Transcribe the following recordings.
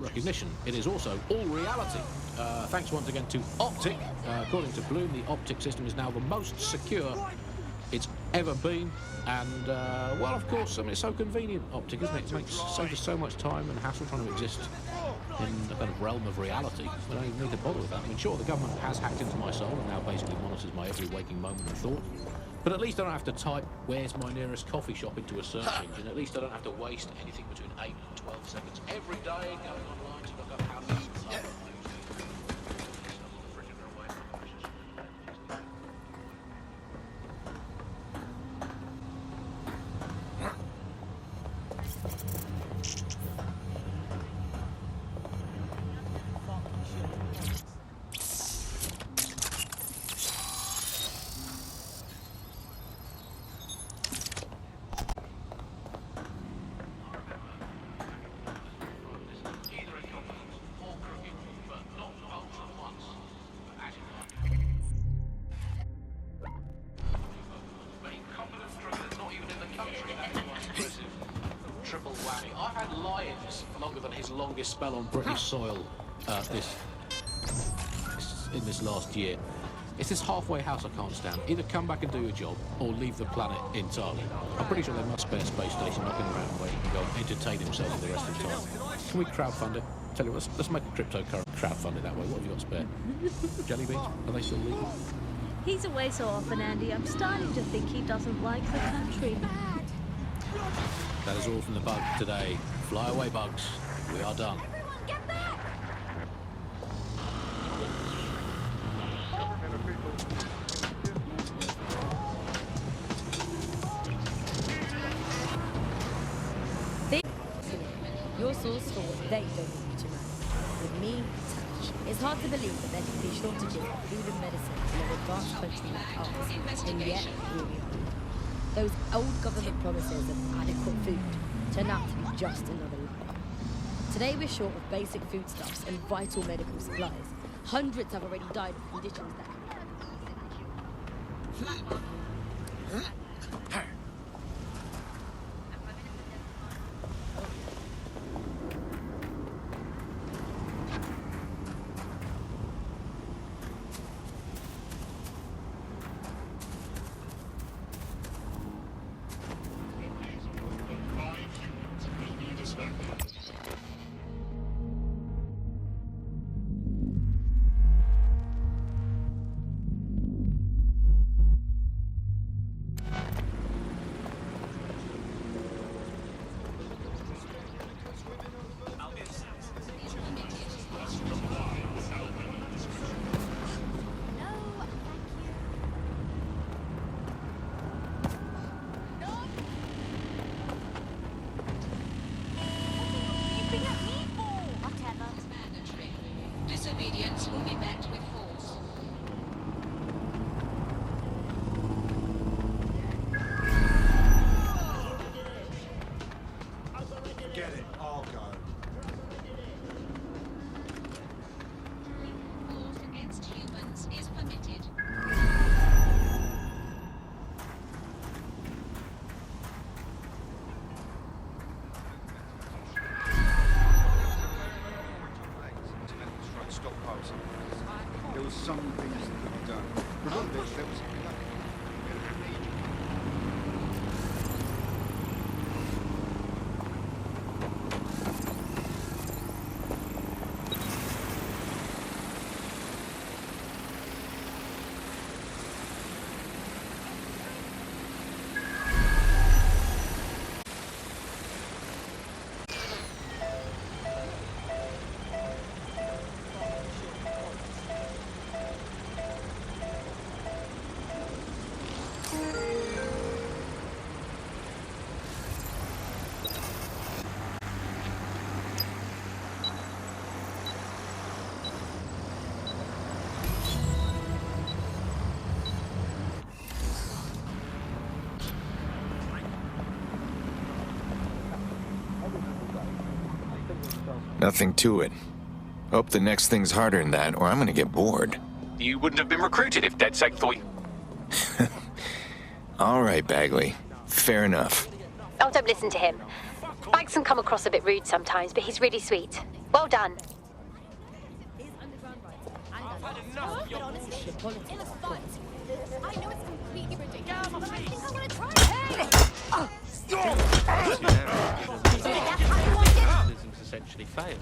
recognition. It is also all reality. Thanks once again to Optic. According to Bloom, the Optic system is now the most secure it's ever been. And, well, of course, I mean, it's so convenient, Optic, isn't it? It saves us so much time and hassle trying to exist in the kind of realm of reality. We don't even need to bother with that. I mean, sure, the government has hacked into my soul and now basically monitors my every waking moment and thought. But at least I don't have to type, where's my nearest coffee shop, into a search engine. At least I don't have to waste anything between 8 and 12 seconds every day going online to look up how this triple whammy. I've had lions longer than his longest spell on British soil in this last year. It's this halfway house I can't stand. Either come back and do your job, or leave the planet entirely. I'm pretty sure they must spare space station knocking around where he can go and entertain himself for the rest of the time. Can we crowdfund it? Tell you what, let's make a cryptocurrency crowdfund it that way. What have you got spare? Jelly beans? Are they still legal? He's away so often, Andy. I'm starting to think he doesn't like the country. That is all from the bug today. Fly away, bugs. We are done. Everyone, get back! Your source for what they don't need you to know. With me, Tash, it's hard to believe that there can be shortages of food and medicine in an advanced country like ours, and yet here we are. Those old government promises of adequate food turn out to be just another lie. Today we're short of basic foodstuffs and vital medical supplies. Hundreds have already died of conditions that disobedience will be met with force. Get it, I'll go. Force against humans is permitted. There was some things that could be done. But one bit, there was Nothing to it. Hope the next thing's harder than that, or I'm gonna get bored. You wouldn't have been recruited if DedSec thought you... All right, Bagley. Fair enough. Oh, don't listen to him. Bags can come across a bit rude sometimes, but he's really sweet. Well done. Is underground writing and but honestly, the politics In a fight. I know it's completely ridiculous, but I think I want to try it. Has essentially failed.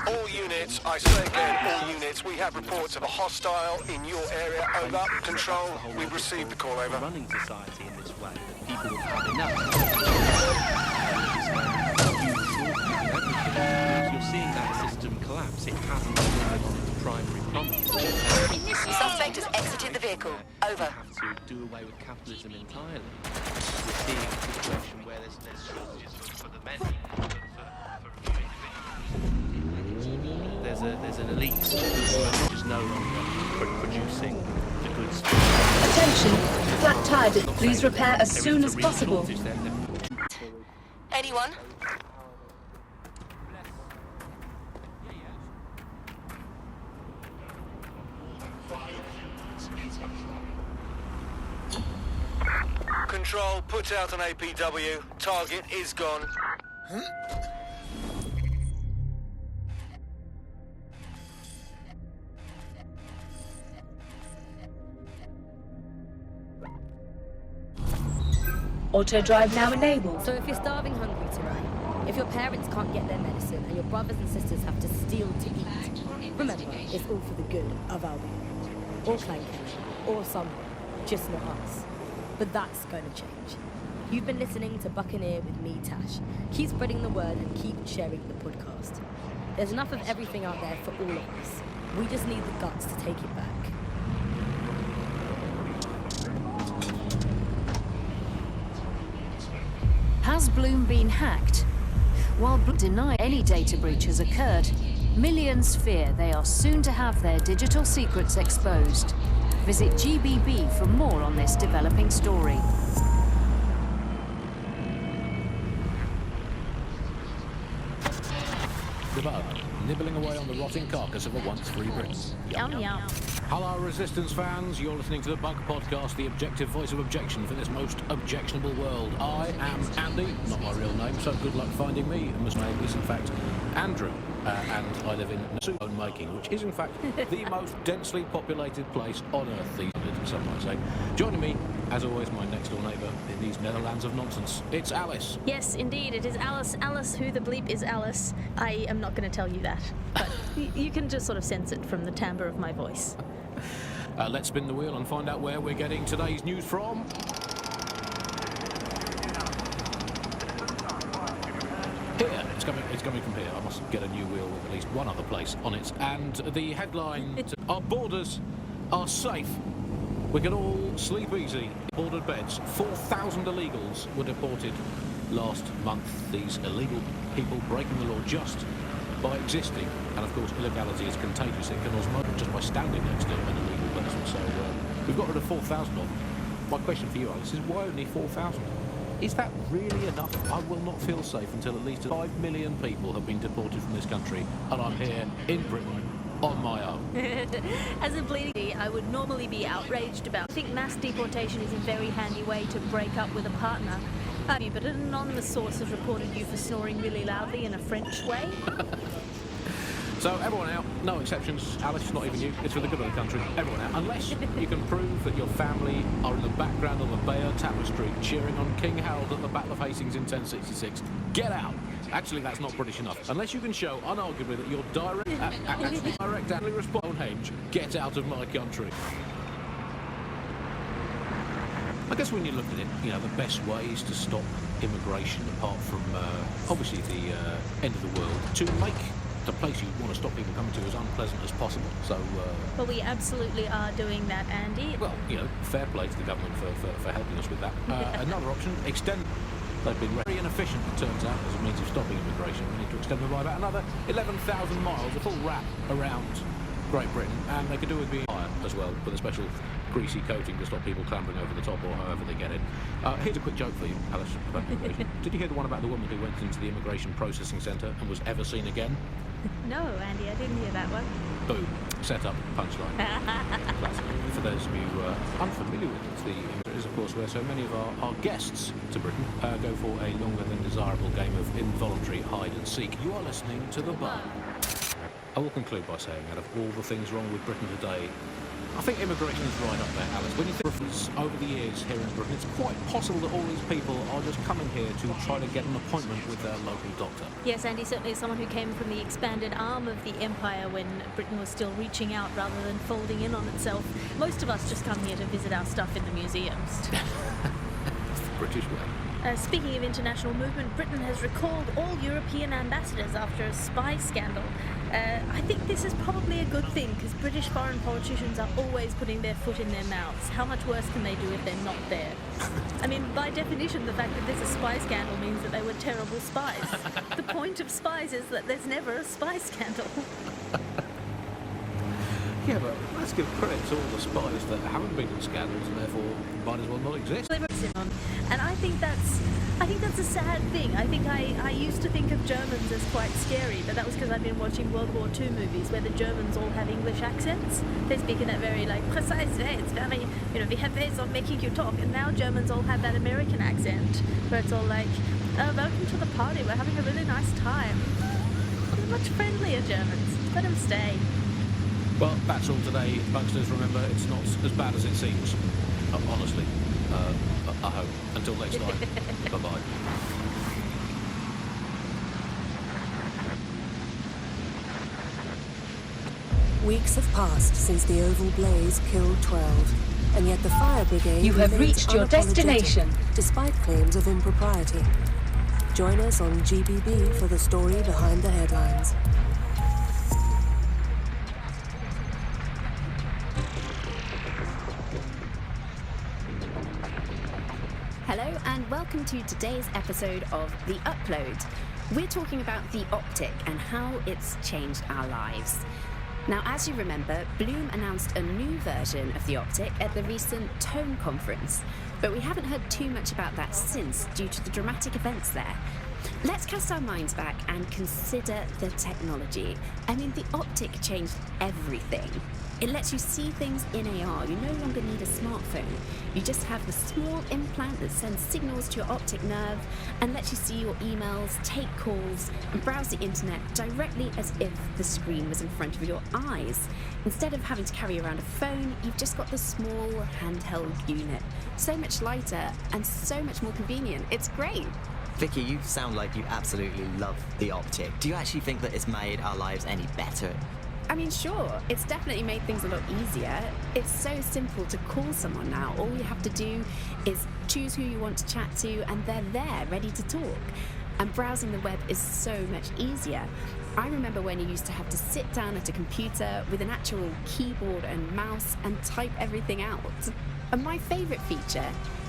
All units, I say again, all units, we have reports of a hostile in your area. Over. Control, we've received the call. Over. Running society in this way, that people have had enough. You're seeing that system collapse. It hasn't delivered on its primary promise. Suspect has exited the vehicle. Over. We have to do away with capitalism entirely. We're seeing a situation where there's shortages for the many, for there's an elite who are just no longer producing the goods. Attention, flat tire. Please repair as soon as possible. Anyone? Control, put out an APW. Target is gone. Auto drive now enabled. So if you're starving hungry tonight, if your parents can't get their medicine and your brothers and sisters have to steal to eat, remember, it's all for the good of Albion. Or Clank, or someone, just not us. But that's going to change. You've been listening to Buccaneer with me, Tash. Keep spreading the word and keep sharing the podcast. There's enough of everything out there for all of us. We just need the guts to take it back. Has Bloom been hacked? While Bloom denies any data breach has occurred, millions fear they are soon to have their digital secrets exposed. Visit GBB for more on this developing story. The bug, nibbling away on the rotting carcass of a once free Britain. Yum yum. Hello, Resistance fans. You're listening to the Bug Podcast, the objective voice of objection for this most objectionable world. I am Andy, not my real name, so good luck finding me. And my name is, in fact, Andrew. And I live in Nasuon Making, which is, in fact, the most densely populated place on Earth, these days, some might say. Joining me, as always, my next-door neighbour in these Netherlands of nonsense. It's Alice. Yes, indeed, it is Alice. Alice, who the bleep is Alice? I am not going to tell you that, but you can just sort of sense it from the timbre of my voice. Let's spin the wheel and find out where we're getting today's news from. Here, it's coming from here. I must get a new wheel with at least one other place on it. And the headline, our borders are safe. We can all sleep easy. Bordered beds. 4,000 illegals were deported last month. These illegal people breaking the law just by existing. And of course, illegality is contagious. It can osmote just by standing next to an illegal person. So we've got rid of 4,000 of them. My question for you, Alice, is why only 4,000? Is that really enough? I will not feel safe until at least 5 million people have been deported from this country, and I'm here in Britain on my own. As a bleeding, I would normally be outraged about. I think mass deportation is a very handy way to break up with a partner. But an anonymous source has reported you for snoring really loudly in a French way. So everyone out, no exceptions. Alice, not even you. It's for the good of the country. Everyone out, unless you can prove that your family are in the background on the Bayeux Tapestry cheering on King Harold at the Battle of Hastings in 1066. Get out. Actually, that's not British enough. Unless you can show, unarguably, that you're directly responsible, get out of my country. I guess when you look at it, you know, the best ways to stop immigration, apart from obviously the end of the world, to make the place you want to stop people coming to as unpleasant as possible. So, well, we absolutely are doing that, Andy. Well, you know, fair play to the government for helping us with that. Another option, extend. They've been very inefficient, it turns out, as a means of stopping immigration. We need to extend them by about another 11,000 miles, a full wrap around Great Britain, and they could do with being higher as well, with a special greasy coating to stop people clambering over the top or however they get in. Here's a quick joke for you, Alice, about immigration. Did you hear the one about the woman who went into the immigration processing centre and was ever seen again? No, Andy, I didn't hear that one. Boom. Set up, punchline. Classic. For those of you unfamiliar with it, is, of course, where so many of our guests to Britain go for a longer than desirable game of involuntary hide and seek. You are listening to The Bar. I will conclude by saying, out of all the things wrong with Britain today, I think immigration is right up there, Alice. When you think over the years here in Britain, it's quite possible that all these people are just coming here to try to get an appointment with their local doctor. Yes, Andy, certainly as someone who came from the expanded arm of the empire when Britain was still reaching out rather than folding in on itself. Most of us just come here to visit our stuff in the museums. It's the British way. Speaking of international movement, Britain has recalled all European ambassadors after a spy scandal. I think this is probably a good thing, because British foreign politicians are always putting their foot in their mouths. How much worse can they do if they're not there? I mean, by definition, the fact that there's a spy scandal means that they were terrible spies. The point of spies is that there's never a spy scandal. Yeah, but let's give credit to all the spies that haven't been in scandals and therefore might as well not exist. And I think that's a sad thing. I think I used to think of Germans as quite scary, but that was because I've been watching World War II movies where the Germans all have English accents. They speak in that very precise way. It's very, we have ways of making you talk. And now Germans all have that American accent where it's all like, oh, welcome to the party. We're having a really nice time. They're much friendlier Germans. Let them stay. Well, that's all today, Bugsters. Remember, it's not as bad as it seems. Honestly. I hope. Until next time. Bye-bye. Weeks have passed since the Oval Blaze killed 12, and yet the fire brigade You have remains reached your unapologetic, destination. despite claims of impropriety. Join us on GBB for the story behind the headlines. Hello and welcome to today's episode of The Upload. We're talking about the Optic and how it's changed our lives. Now, as you remember, Bloom announced a new version of the Optic at the recent Tone conference, but we haven't heard too much about that since due to the dramatic events there. Let's cast our minds back and consider the technology. I mean, the Optic changed everything. It lets you see things in AR. You no longer need a smartphone. You just have the small implant that sends signals to your optic nerve and lets you see your emails, take calls, and browse the internet directly as if the screen was in front of your eyes. Instead of having to carry around a phone, you've just got the small handheld unit. So much lighter and so much more convenient. It's great. Vicky, you sound like you absolutely love the Optic. Do you actually think that it's made our lives any better? I mean, sure, it's definitely made things a lot easier. It's so simple to call someone now. All you have to do is choose who you want to chat to and they're there, ready to talk. And browsing the web is so much easier. I remember when you used to have to sit down at a computer with an actual keyboard and mouse and type everything out. And my favourite feature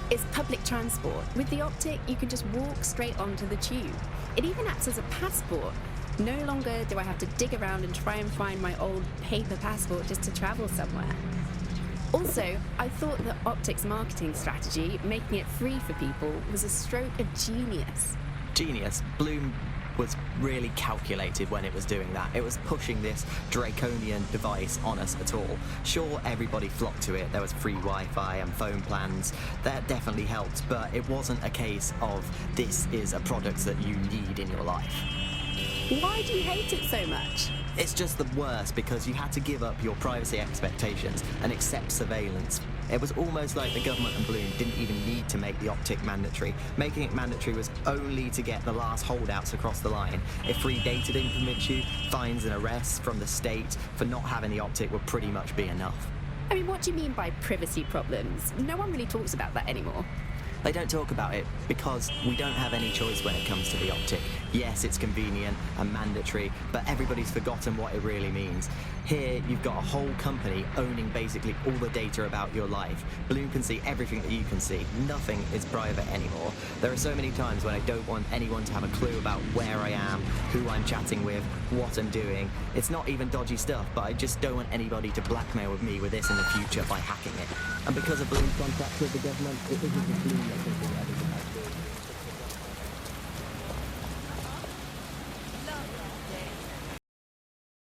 is public transport. With the Optic, you can just walk straight onto the tube. It even acts as a passport. No longer do I have to dig around and try and find my old paper passport just to travel somewhere. Also, I thought that Optic's marketing strategy, making it free for people, was a stroke of genius. Genius? Bloom was really calculated when it was doing that. It was pushing this draconian device on us at all. Sure, everybody flocked to it. There was free Wi-Fi and phone plans. That definitely helped, but it wasn't a case of this is a product that you need in your life. Why do you hate it so much? It's just the worst because you had to give up your privacy expectations and accept surveillance. It was almost like the government and Bloom didn't even need to make the Optic mandatory. Making it mandatory was only to get the last holdouts across the line. If free data didn't convince you, fines and arrests from the state for not having the Optic would pretty much be enough. I mean, what do you mean by privacy problems? No one really talks about that anymore. They don't talk about it because we don't have any choice when it comes to the Optic. Yes, it's convenient and mandatory, but everybody's forgotten what it really means. Here, you've got a whole company owning basically all the data about your life. Bloom can see everything that you can see. Nothing is private anymore. There are so many times when I don't want anyone to have a clue about where I am, who I'm chatting with, what I'm doing. It's not even dodgy stuff, but I just don't want anybody to blackmail with me with this in the future by hacking it. And because of Bloom's contract with the government, it isn't just Bloom that